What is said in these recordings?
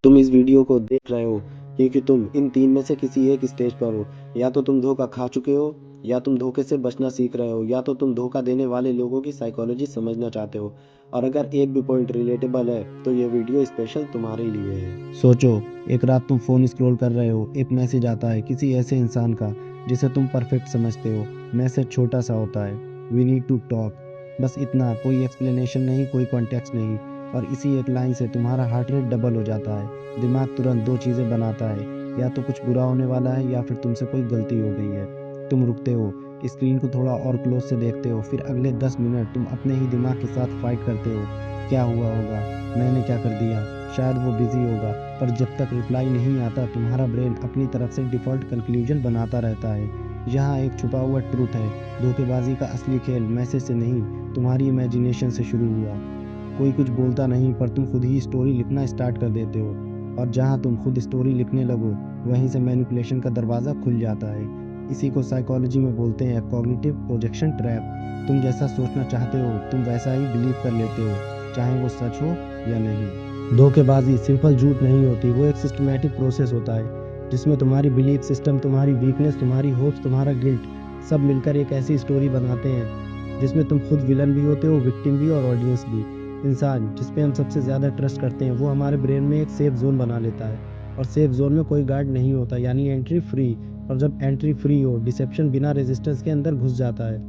तुम इस वीडियो को देख रहे हो क्योंकि तुम इन तीन में से किसी एक स्टेज पर हो। या तो तुम धोखा खा चुके हो, या तुम धोखे से बचना सीख रहे हो, या तो तुम धोखा देने वाले लोगों की साइकोलॉजी समझना चाहते हो। और अगर एक भी पॉइंट रिलेटेबल है तो ये वीडियो स्पेशल तुम्हारे लिए है। सोचो, एक रात तुम फोन स्क्रॉल कर रहे हो, एक मैसेज आता है किसी ऐसे इंसान का जिसे तुम परफेक्ट समझते हो। मैसेज छोटा सा होता है, वी नीड टू टॉक, बस इतना, कोई एक्सप्लेनेशन नहीं, कोई कॉन्टेक्स्ट नहीं। और इसी एक लाइन से तुम्हारा हार्ट रेट डबल हो जाता है। दिमाग तुरंत दो चीज़ें बनाता है, या तो कुछ बुरा होने वाला है या फिर तुमसे कोई गलती हो गई है। तुम रुकते हो, स्क्रीन को थोड़ा और क्लोज से देखते हो, फिर अगले 10 मिनट तुम अपने ही दिमाग के साथ फाइट करते हो। क्या हुआ होगा, मैंने क्या कर दिया, शायद वो बिजी होगा। पर जब तक रिप्लाई नहीं आता तुम्हारा ब्रेन अपनी तरफ से डिफ़ॉल्ट कंक्लूजन बनाता रहता है। यहाँ एक छुपा हुआ ट्रूथ है, धोखेबाजी का असली खेल मैसेज से नहीं, तुम्हारी इमेजिनेशन से शुरू हुआ। कोई कुछ बोलता नहीं पर तुम खुद ही स्टोरी लिखना स्टार्ट कर देते हो, और जहाँ तुम खुद स्टोरी लिखने लगो वहीं से मैनिपुलेशन का दरवाज़ा खुल जाता है। इसी को साइकोलॉजी में बोलते हैं कॉग्निटिव प्रोजेक्शन ट्रैप। तुम जैसा सोचना चाहते हो तुम वैसा ही बिलीव कर लेते हो, चाहे वो सच हो या नहीं। धोखेबाजी सिंपल झूठ नहीं होती, वो एक सिस्टमैटिक प्रोसेस होता है जिसमें तुम्हारी बिलीफ सिस्टम, तुम्हारी वीकनेस, तुम्हारी होप्स, तुम्हारा गिल्ट सब मिलकर एक ऐसी स्टोरी बनाते हैं जिसमें तुम खुद विलन भी होते हो, विक्टिम भी और ऑडियंस भी। इंसान जिस पे हम सबसे ज़्यादा ट्रस्ट करते हैं वो हमारे ब्रेन में एक सेफ जोन बना लेता है, और सेफ जोन में कोई गार्ड नहीं होता, यानी एंट्री फ्री। और जब एंट्री फ्री हो, डिसेप्शन बिना रेजिस्टेंस के अंदर घुस जाता है।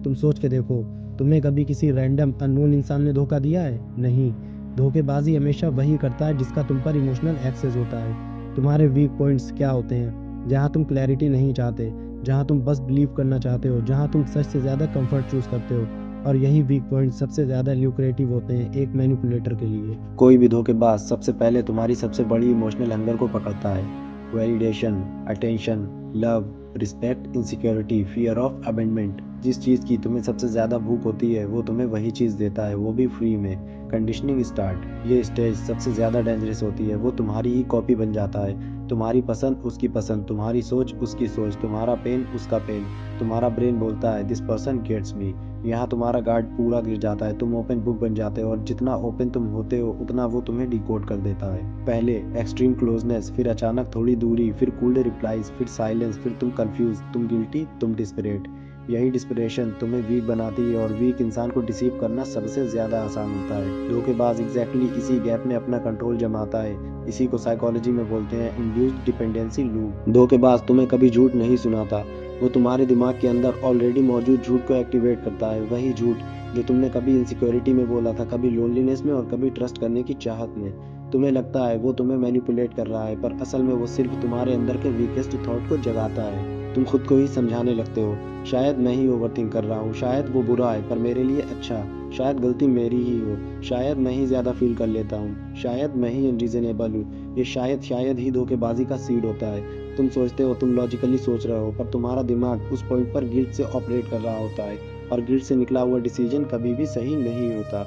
तुम सोच के देखो, तुम्हें कभी किसी रैंडम अननोन इंसान ने धोखा दिया है? नहीं। धोखेबाजी हमेशा वही करता है जिसका तुम पर इमोशनल एक्सेस होता है। तुम्हारे वीक पॉइंट्स क्या होते हैं? जहाँ तुम क्लैरिटी नहीं चाहते, जहाँ तुम बस बिलीव करना चाहते हो, जहाँ तुम सच से ज़्यादा कंफर्ट चूज करते हो। और यही वीक पॉइंट सबसे ज़्यादा ल्यूक्रेटिव होते हैं एक मैनिपुलेटर के लिए। कोई भी धोखेबाज सबसे पहले तुम्हारी सबसे बड़ी इमोशनल हंगर को पकड़ता है। Validation, attention, love, respect, insecurity, fear of abandonment. जिस चीज़ की तुम्हें सबसे ज़्यादा भूख होती है वो तुम्हें वही चीज़ देता है, वो भी फ्री में। Conditioning start. ये स्टेज सबसे ज़्यादा डेंजरस होती है। वो तुम्हारी ही कॉपी बन जाता है। तुम्हारी पसंद उसकी पसंद, तुम्हारी सोच उसकी सोच, तुम्हारा पेन उसका पेन। तुम्हारा ब्रेन बोलता है दिस पर्सन गेट्स मी। यहाँ तुम्हारा गार्ड पूरा गिर जाता है, तुम ओपन बुक बन जाते हो, और जितना ओपन तुम होते हो उतना वो तुम्हें डिकोड कर देता है। पहले एक्सट्रीम क्लोजनेस, फिर अचानक थोड़ी दूरी, फिर कूल्ड रिप्लाईज, फिर साइलेंस, फिर तुम कंफ्यूज, तुम गिल्टी, तुम डिस्परेट। यही डिस्परेशन तुम्हें वीक बनाती है, और वीक इंसान को डिसीव करना सबसे ज्यादा आसान होता है। धोखेबाज एग्जैक्टली इसी गैप में अपना कंट्रोल जमाता है। इसी को साइकोलॉजी में बोलते हैं इंड्यूस्ड डिपेंडेंसी लूप। धोखेबाज तुम्हें कभी झूठ नहीं सुनाता, वो तुम्हारे दिमाग के अंदर ऑलरेडी मौजूद झूठ को एक्टिवेट करता है। वही झूठ जो तुमने कभी इनसिक्योरिटी में बोला था, कभी लोनलीनेस में, और कभी ट्रस्ट करने की चाहत में। तुम्हें लगता है वो तुम्हें मैनिपुलेट कर रहा है, पर असल में वो सिर्फ तुम्हारे अंदर के वीकेस्ट थॉट को जगाता है। तुम खुद को ही समझाने लगते हो, शायद मैं ही ओवरथिंक कर रहा हूँ, शायद वो बुरा है पर मेरे लिए अच्छा, शायद गलती मेरी ही हो, शायद मैं ही ज़्यादा फील कर लेता हूँ, शायद मैं ही अनरीजनेबल हूँ। ये शायद ही धोखेबाजी का सीड होता है। तुम सोचते हो तुम लॉजिकली सोच रहे हो, पर तुम्हारा दिमाग उस पॉइंट पर गिल्ट से ऑपरेट कर रहा होता है, और गिल्ट से निकला हुआ डिसीजन कभी भी सही नहीं होता।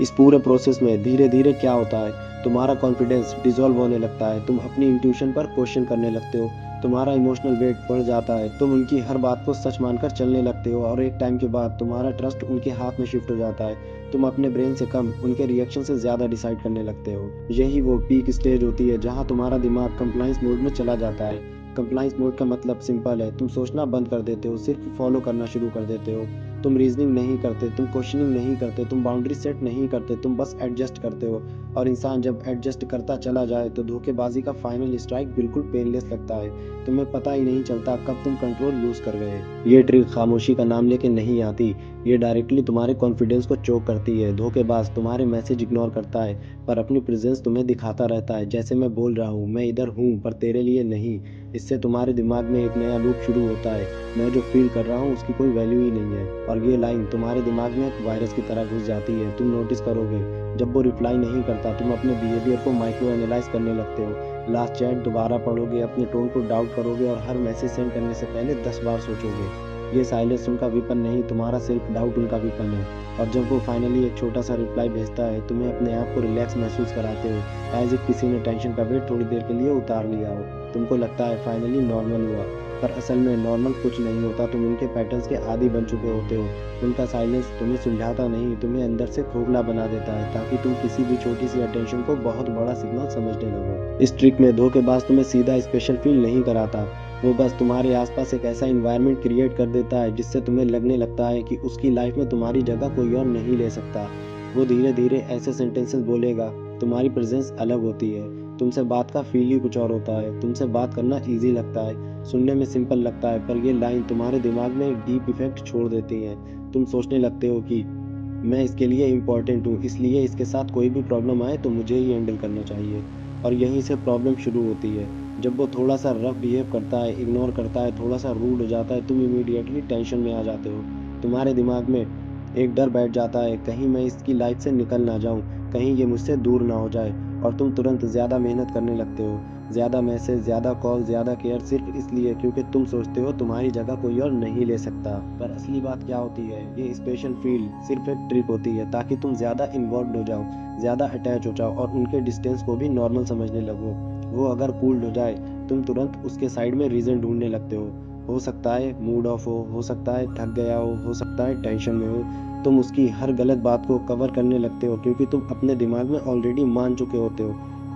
इस पूरे प्रोसेस में धीरे धीरे क्या होता है, तुम्हारा कॉन्फिडेंस डिसॉल्व होने लगता है, तुम अपनी इंट्यूशन पर क्वेश्चन करने लगते हो, तुम्हारा इमोशनल वेट बढ़ जाता है, तुम उनकी हर बात को सच मानकर चलने लगते हो, और एक टाइम के बाद तुम्हारा ट्रस्ट उनके हाथ में शिफ्ट हो जाता है। तुम अपने ब्रेन से कम उनके रिएक्शन से ज़्यादा डिसाइड करने लगते हो। यही वो पीक स्टेज होती है जहाँ तुम्हारा दिमाग कंप्लाइंस मोड में चला जाता है। कंप्लाइंस मोड का मतलब सिंपल है, तुम सोचना बंद कर देते हो, सिर्फ फॉलो करना शुरू कर देते हो। तुम रीजनिंग नहीं करते, तुम क्वेश्चनिंग नहीं करते, तुम बाउंड्री सेट नहीं करते, तुम बस एडजस्ट करते हो। और इंसान जब एडजस्ट करता चला जाए तो धोखेबाजी का फाइनल स्ट्राइक बिल्कुल पेनलेस लगता है। तुम्हें पता ही नहीं चलता कब तुम कंट्रोल लूज कर गए। ये ट्रिक खामोशी का नाम लेके नहीं आती, ये डायरेक्टली तुम्हारे कॉन्फिडेंस को चोक करती है। धोखेबाज तुम्हारे मैसेज इग्नोर करता है, पर अपनी प्रेजेंस तुम्हें दिखाता रहता है, जैसे मैं बोल रहा हूँ, मैं इधर हूँ पर तेरे लिए नहीं। इससे तुम्हारे दिमाग में एक नया लूप शुरू होता है, मैं जो फील कर रहा हूँ उसकी कोई वैल्यू ही नहीं है। और ये लाइन तुम्हारे दिमाग में एक वायरस की तरह घुस जाती है। तुम नोटिस करोगे जब वो रिप्लाई नहीं करता, तुम अपने बिहेवियर को माइक्रो एनालाइज करने लगते हो। लास्ट चैट दोबारा पढ़ोगे, अपने टोन को डाउट करोगे, और हर मैसेज सेंड करने से पहले 10 बार सोचोगे। ये साइलेंस उनका वेपन नहीं, तुम्हारा सेल्फ डाउट उनका वेपन है। और जब वो फाइनली एक छोटा सा रिप्लाई भेजता है, तुम्हें अपने आप को रिलैक्स महसूस कराते हो, एज इफ किसी ने टेंशन का वेट थोड़ी देर के लिए उतार लिया हो। तुमको लगता है फाइनली नॉर्मल हुआ। पर असल में नॉर्मल कुछ नहीं होता, तुम उनके पैटर्न्स के आदी बन चुके होते हो। उनका साइलेंस तुम्हें सुलझाता नहीं, तुम्हें अंदर से खोखला बना देता है, ताकि तुम किसी भी छोटी सी अटेंशन को बहुत बड़ा सिग्नल समझने लगो। इस ट्रिक में धोखेबाज तुम्हें सीधा स्पेशल फील नहीं कराता, वो बस तुम्हारे आसपास एक ऐसा इन्वायरमेंट क्रिएट कर देता है जिससे तुम्हें लगने लगता है कि उसकी लाइफ में तुम्हारी जगह कोई और नहीं ले सकता। वो धीरे धीरे ऐसे सेंटेंसेस बोलेगा, तुम्हारी प्रेजेंस अलग होती है, तुमसे बात का फील ही कुछ और होता है, तुमसे बात करना ईजी लगता है, सुनने में सिंपल लगता है, पर ये लाइन तुम्हारे दिमाग में एक डीप इफेक्ट छोड़ देती है। तुम सोचने लगते हो कि मैं इसके लिए इम्पोर्टेंट हूँ, इसलिए इसके साथ कोई भी प्रॉब्लम आए तो मुझे ही हैंडल करना चाहिए। और यहीं से प्रॉब्लम शुरू होती है। जब वो थोड़ा सा रफ बिहेव करता है, इग्नोर करता है, थोड़ा सा रूड हो जाता है, तुम इमीडिएटली टेंशन में आ जाते हो। तुम्हारे दिमाग में एक डर बैठ जाता है, कहीं मैं इसकी लाइफ से निकल ना जाऊं, कहीं ये मुझसे दूर ना हो जाए। और तुम तुरंत ज़्यादा मेहनत करने लगते हो, ज़्यादा मैसेज, ज़्यादा कॉल, ज़्यादा केयर, सिर्फ इसलिए क्योंकि तुम सोचते हो तुम्हारी जगह कोई और नहीं ले सकता। पर असली बात क्या होती है, ये स्पेशल फील सिर्फ एक ट्रिक होती है ताकि तुम ज़्यादा इन्वॉल्व हो जाओ, ज़्यादा अटैच हो जाओ और उनके डिस्टेंस को भी नॉर्मल समझने लगो। वो अगर कूल्ड हो जाए, तुम तुरंत उसके साइड में रीज़न ढूंढने लगते हो सकता है मूड ऑफ हो सकता है थक गया हो सकता है टेंशन में हो। तुम उसकी हर गलत बात को कवर करने लगते हो क्योंकि तुम अपने दिमाग में ऑलरेडी मान चुके होते हो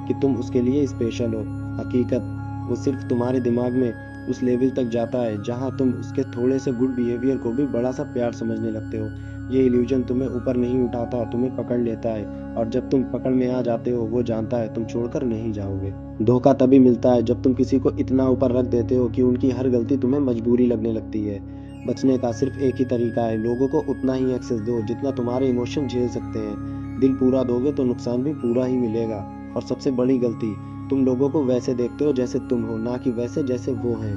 कि तुम उसके लिए स्पेशल हो। हकीकत वो सिर्फ तुम्हारे दिमाग में उस लेवल तक जाता है जहां तुम उसके थोड़े से गुड बिहेवियर को भी बड़ा सा प्यार समझने लगते हो। ये इल्यूजन तुम्हें ऊपर नहीं उठाता, तुम्हें पकड़ लेता है, और जब तुम पकड़ में आ जाते हो वो जानता है तुम छोड़कर नहीं जाओगे। धोखा तभी मिलता है जब तुम किसी को इतना ऊपर रख देते हो कि उनकी हर गलती तुम्हें मजबूरी लगने लगती है। बचने का सिर्फ एक ही तरीका है, लोगों को उतना ही एक्सेस दो जितना तुम्हारे इमोशन झेल सकते हैं। दिल पूरा दोगे तो नुकसान भी पूरा ही मिलेगा। और सबसे बड़ी गलती, तुम लोगों को वैसे देखते हो जैसे तुम हो, ना कि वैसे जैसे वो हैं।